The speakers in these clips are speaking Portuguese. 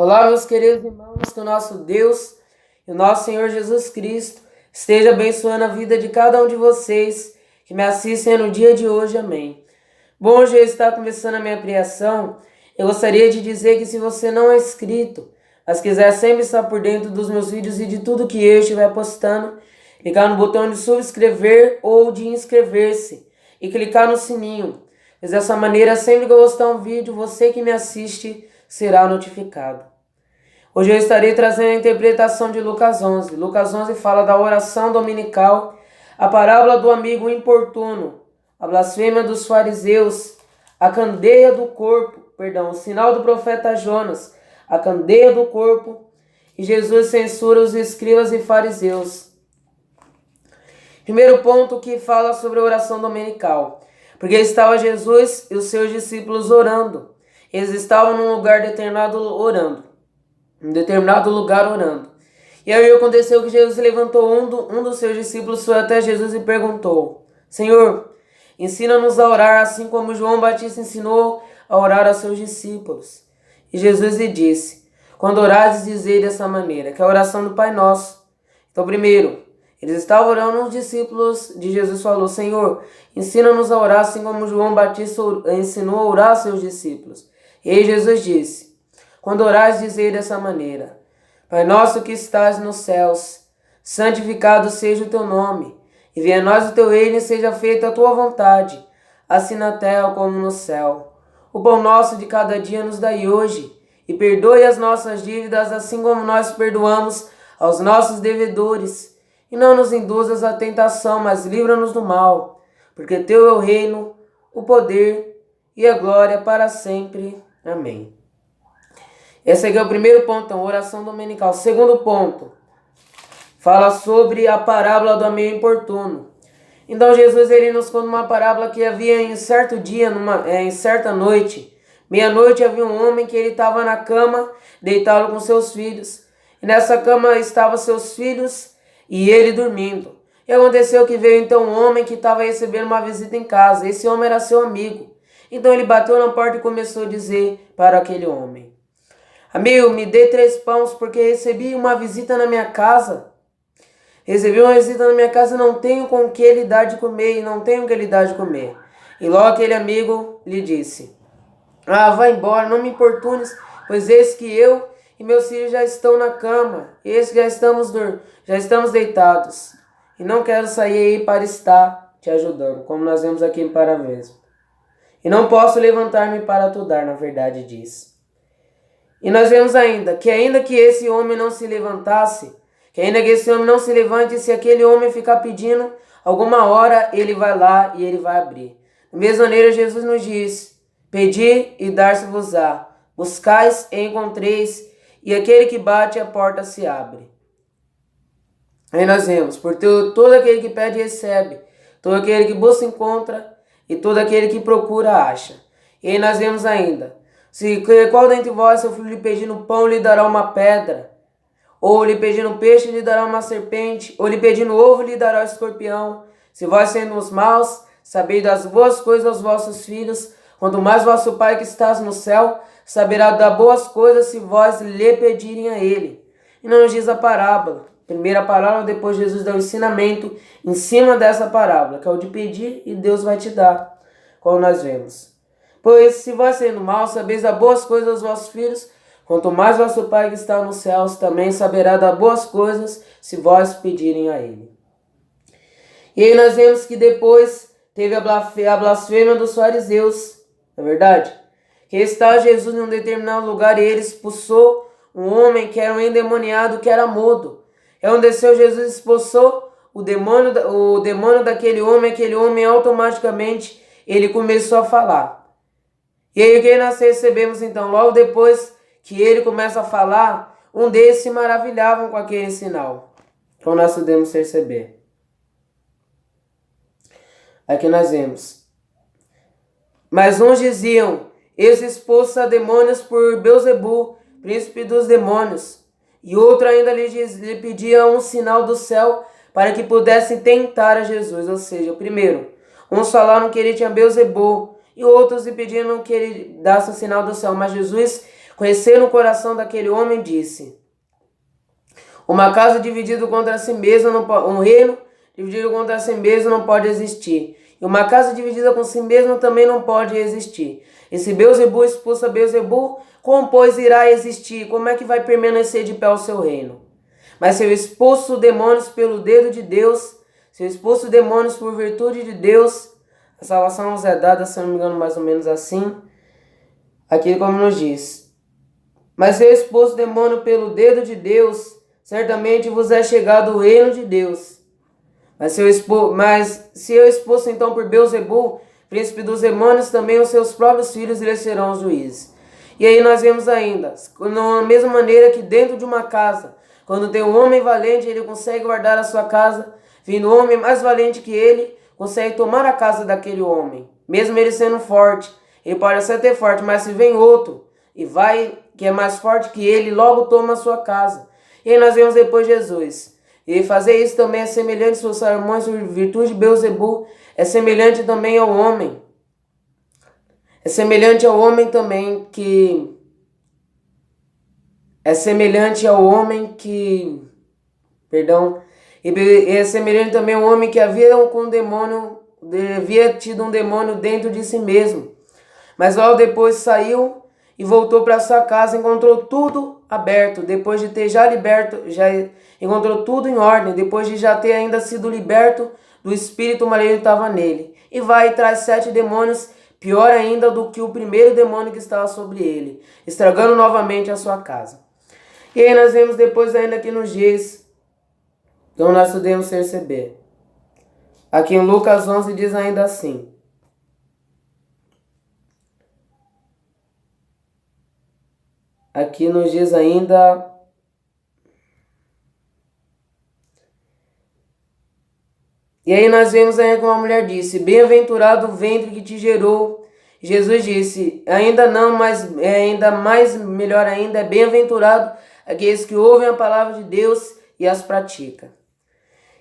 Olá, meus queridos irmãos, que o nosso Deus e o nosso Senhor Jesus Cristo esteja abençoando a vida de cada um de vocês que me assistem no dia de hoje. Amém. Bom, hoje eu estou começando a minha pregação. Eu gostaria de dizer que se você não é inscrito, mas quiser sempre estar por dentro dos meus vídeos e de tudo que eu estiver postando, clicar no botão de subscrever ou de inscrever-se e clicar no sininho. Pois dessa maneira, sempre que eu postar um vídeo, você que me assiste será notificado. Hoje eu estarei trazendo a interpretação de Lucas 11. Lucas 11 fala da oração dominical, a parábola do amigo importuno, a blasfêmia dos fariseus, a candeia do corpo, o sinal do profeta Jonas, a candeia do corpo, e Jesus censura os escribas e fariseus. Primeiro ponto que fala sobre a oração dominical. Porque estava Jesus e os seus discípulos orando. Eles estavam num lugar determinado orando. Em determinado lugar orando. E aí aconteceu que Jesus levantou um dos seus discípulos, foi até Jesus e perguntou: Senhor, ensina-nos a orar assim como João Batista ensinou a orar aos seus discípulos. E Jesus lhe disse: quando orares, dizei dessa maneira, que é a oração do Pai Nosso. Então, primeiro, eles estavam orando, os discípulos de Jesus falou: Senhor, ensina-nos a orar assim como João Batista ensinou a orar aos seus discípulos. E aí Jesus disse: quando orares, dizei dessa maneira: Pai nosso que estás nos céus, santificado seja o teu nome, e venha a nós o teu reino e seja feita a tua vontade, assim na terra como no céu. O pão nosso de cada dia nos dai hoje, e perdoe as nossas dívidas, assim como nós perdoamos aos nossos devedores. E não nos induzas à tentação, mas livra-nos do mal, porque teu é o reino, o poder e a glória para sempre. Amém. Esse aqui é o primeiro ponto, então, oração dominical. Segundo ponto, fala sobre a parábola do amigo importuno. Então Jesus ele nos conta uma parábola que havia em certo dia, em certa noite, meia-noite, havia um homem que ele estava na cama, deitado com seus filhos. E nessa cama estavam seus filhos e ele dormindo. E aconteceu que veio então um homem que estava recebendo uma visita em casa. Esse homem era seu amigo. Então ele bateu na porta e começou a dizer para aquele homem: amigo, me dê 3 pães, porque recebi uma visita na minha casa. Recebi uma visita na minha casa e não tenho com o que lhe dar de comer, e não tenho o que lhe dar de comer. E logo aquele amigo lhe disse: vai embora, não me importunes, pois eis que eu e meus filhos já estão na cama, eis que já estamos deitados. E não quero sair aí para estar te ajudando, como nós vemos aqui em Paravesmo. E não posso levantar-me para te dar, na verdade diz. E nós vemos ainda que esse homem não se levantasse, que ainda que esse homem não se levante, se aquele homem ficar pedindo, alguma hora ele vai lá e ele vai abrir. Da mesma maneira, Jesus nos diz: pedi e dar-se-vos-á, buscais e encontreis, e aquele que bate, a porta se abre. Aí nós vemos: todo aquele que pede recebe, todo aquele que busca encontra, e todo aquele que procura acha. E aí nós vemos ainda: qual dentre vós, seu filho lhe pedindo pão, lhe dará uma pedra? Ou lhe pedindo peixe, lhe dará uma serpente? Ou lhe pedindo ovo, lhe dará o escorpião? Se vós, sendo os maus, sabeis das boas coisas aos vossos filhos, quanto mais vosso Pai que estás no céu saberá dar boas coisas se vós lhe pedirem a ele. E não nos diz a parábola. Primeira parábola, depois Jesus dá o ensinamento em cima dessa parábola, que é o de pedir e Deus vai te dar, como nós vemos. Pois se vós, sendo maus, sabeis dar boas coisas aos vossos filhos, quanto mais vosso Pai que está nos céus também saberá dar boas coisas se vós pedirem a ele. E aí nós vemos que depois teve a blasfêmia dos fariseus, não é verdade? Que estava Jesus em um determinado lugar e ele expulsou um homem que era um endemoniado, que era mudo. É onde desceu Jesus, expulsou o demônio daquele homem automaticamente ele começou a falar. E aí o que nós recebemos então? Logo depois que ele começa a falar, um deles se maravilhavam com aquele sinal. Então nós podemos perceber. Aqui nós vemos: mas uns diziam: esse expulsa demônios por Belzebu, príncipe dos demônios. E outro ainda lhe pedia um sinal do céu para que pudessem tentar a Jesus. Ou seja, primeiro, uns falaram que ele tinha Belzebu e outros lhe pediram que ele desse o sinal do céu. Mas Jesus conheceram o coração daquele homem, disse: uma casa dividida contra si mesma não pode, um reino dividido contra si mesmo não pode existir. E uma casa dividida com si mesma também não pode existir. E se Beelzebul expulsa Beelzebul, como pois irá existir? Como é que vai permanecer de pé o seu reino? Mas se eu expulso demônios pelo dedo de Deus, se eu expulso demônios por virtude de Deus, a salvação nos é dada, se não me engano, mais ou menos assim. Aqui como nos diz: mas se eu expulso demônio pelo dedo de Deus, certamente vos é chegado o reino de Deus. Mas se eu expulso então por Beelzebul, príncipe dos demônios, também os seus próprios filhos lhe serão os juízes. E aí nós vemos ainda, da mesma maneira que dentro de uma casa, quando tem um homem valente, ele consegue guardar a sua casa, vindo um homem mais valente que ele, consegue tomar a casa daquele homem. Mesmo ele sendo forte, ele pode até ser forte, mas se vem outro e vai, que é mais forte que ele, logo toma a sua casa. E aí nós vemos depois Jesus. E fazer isso também é semelhante, seus sermões, virtude de Beelzebul, é semelhante também ao homem. É semelhante ao homem também que... É semelhante ao homem que... Perdão. E é semelhante também ao homem que havia tido um demônio dentro de si mesmo. Mas logo depois saiu e voltou para sua casa, encontrou tudo aberto, depois de ter já liberto, já encontrou tudo em ordem, depois de já ter ainda sido liberto do espírito maligno que estava nele. E vai e traz 7 demônios, pior ainda do que o primeiro demônio que estava sobre ele, estragando novamente a sua casa. E aí nós vemos depois ainda que nos diz, então nós podemos perceber. Aqui em Lucas 11 diz ainda assim: aqui nos diz ainda... E aí nós vemos ainda que uma mulher disse: bem-aventurado o ventre que te gerou. Jesus disse: ainda não, mas ainda mais, melhor ainda, é bem-aventurado aqueles que ouvem a palavra de Deus e as praticam.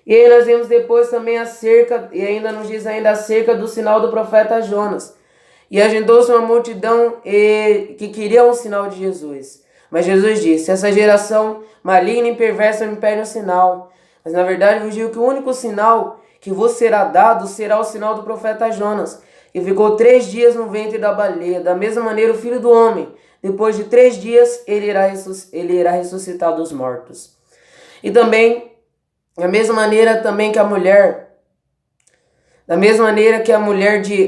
E aí nós vemos depois também e ainda nos diz ainda acerca do sinal do profeta Jonas. E ajuntou-se uma multidão que queria um sinal de Jesus. Mas Jesus disse: essa geração maligna e perversa me pede um sinal. Mas na verdade vos digo que o único sinal que vos será dado será o sinal do profeta Jonas, que ficou 3 dias no ventre da baleia. Da mesma maneira o Filho do Homem, depois de 3 dias, ele irá ressuscitar dos mortos. E também, da mesma maneira também que a mulher...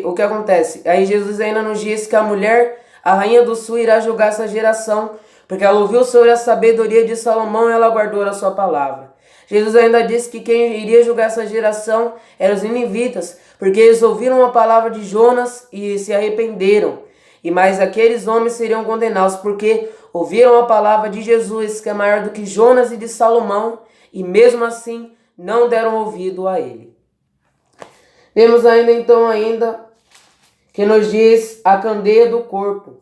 o que acontece? Aí Jesus ainda nos diz que a mulher, a rainha do sul, irá julgar essa geração, porque ela ouviu sobre a sabedoria de Salomão e ela guardou a sua palavra. Jesus ainda disse que quem iria julgar essa geração eram os ninivitas, porque eles ouviram a palavra de Jonas e se arrependeram. E mais aqueles homens seriam condenados, porque ouviram a palavra de Jesus, que é maior do que Jonas e de Salomão, e mesmo assim não deram ouvido a ele. Temos ainda que nos diz a candeia do corpo.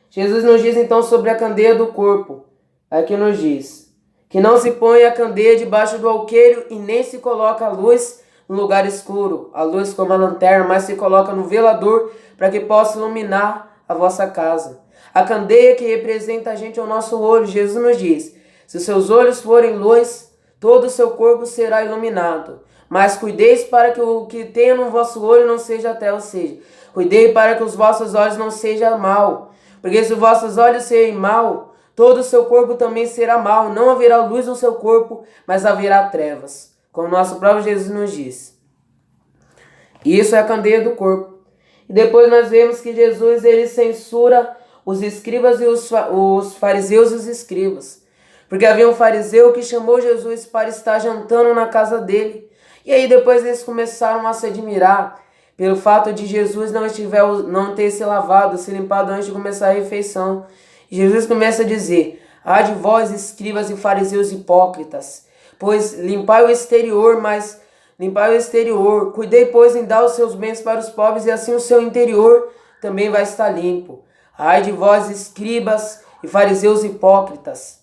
Jesus nos diz então sobre a candeia do corpo. Aqui nos diz que não se põe a candeia debaixo do alqueiro e nem se coloca a luz no lugar escuro, a luz como a lanterna, mas se coloca no velador para que possa iluminar a vossa casa. A candeia que representa a gente é o nosso olho. Jesus nos diz: se os seus olhos forem luz, todo o seu corpo será iluminado. Mas cuideis para que o que tenha no vosso olho não seja até, ou seja, cuidei para que os vossos olhos não sejam mal. Porque se os vossos olhos serem mal, todo o seu corpo também será mal. Não haverá luz no seu corpo, mas haverá trevas, como nosso próprio Jesus nos diz. E isso é a candeia do corpo. E depois nós vemos que Jesus ele censura os escribas e os fariseus e os escribas. Porque havia um fariseu que chamou Jesus para estar jantando na casa dele. E aí depois eles começaram a se admirar pelo fato de Jesus não ter se lavado, se limpado antes de começar a refeição. E Jesus começa a dizer: ai de vós, escribas e fariseus hipócritas, pois limpai o exterior, cuidei, pois, em dar os seus bens para os pobres, e assim o seu interior também vai estar limpo. Ai de vós, escribas e fariseus hipócritas,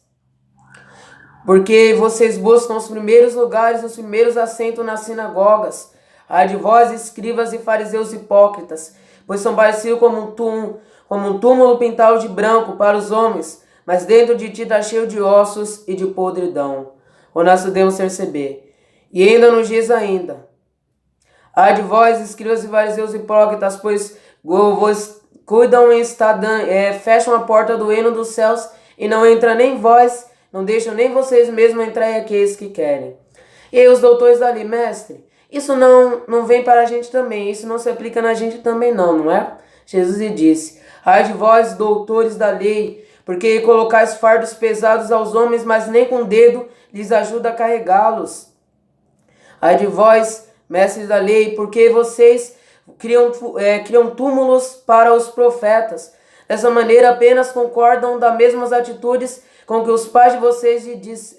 porque vocês buscam os primeiros lugares, os primeiros assentos nas sinagogas. Ai de vós, escribas e fariseus hipócritas, pois são parecidos como como um túmulo pintado de branco para os homens, mas dentro de ti está cheio de ossos e de podridão. O nosso Deus receber. E ainda nos diz ainda: ai de vós, escribas e fariseus hipócritas, pois vos cuidam em fecham a porta do reino dos céus e não entra nem vós, não deixam nem vocês mesmos entrar em aqueles que querem. E aí os doutores ali, mestre, isso não vem para a gente também, isso não se aplica na gente também não é? Jesus lhe disse: ai de vós, doutores da lei, porque colocais fardos pesados aos homens, mas nem com o dedo lhes ajuda a carregá-los. Ai de vós, mestres da lei, porque vocês criam túmulos para os profetas. Dessa maneira apenas concordam das mesmas atitudes com que os pais de vocês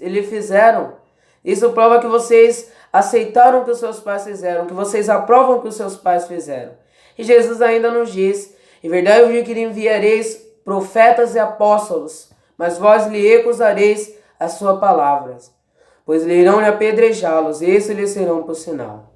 lhe fizeram. Isso prova que vocês aceitaram o que os seus pais fizeram, que vocês aprovam o que os seus pais fizeram. E Jesus ainda nos diz: em verdade eu digo que lhe enviareis profetas e apóstolos, mas vós lhe recusareis as suas palavras, pois lhe irão lhe apedrejá-los, e esses lhe serão por sinal.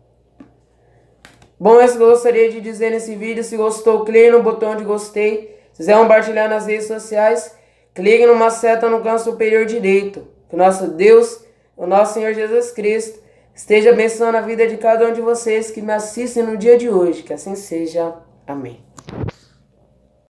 Bom, isso que eu gostaria de dizer nesse vídeo. Se gostou, clique no botão de gostei. Se quiser compartilhar nas redes sociais, clique numa seta no canto superior direito. Que o nosso Deus, o nosso Senhor Jesus Cristo, esteja abençoando a vida de cada um de vocês que me assistem no dia de hoje. Que assim seja. Amém.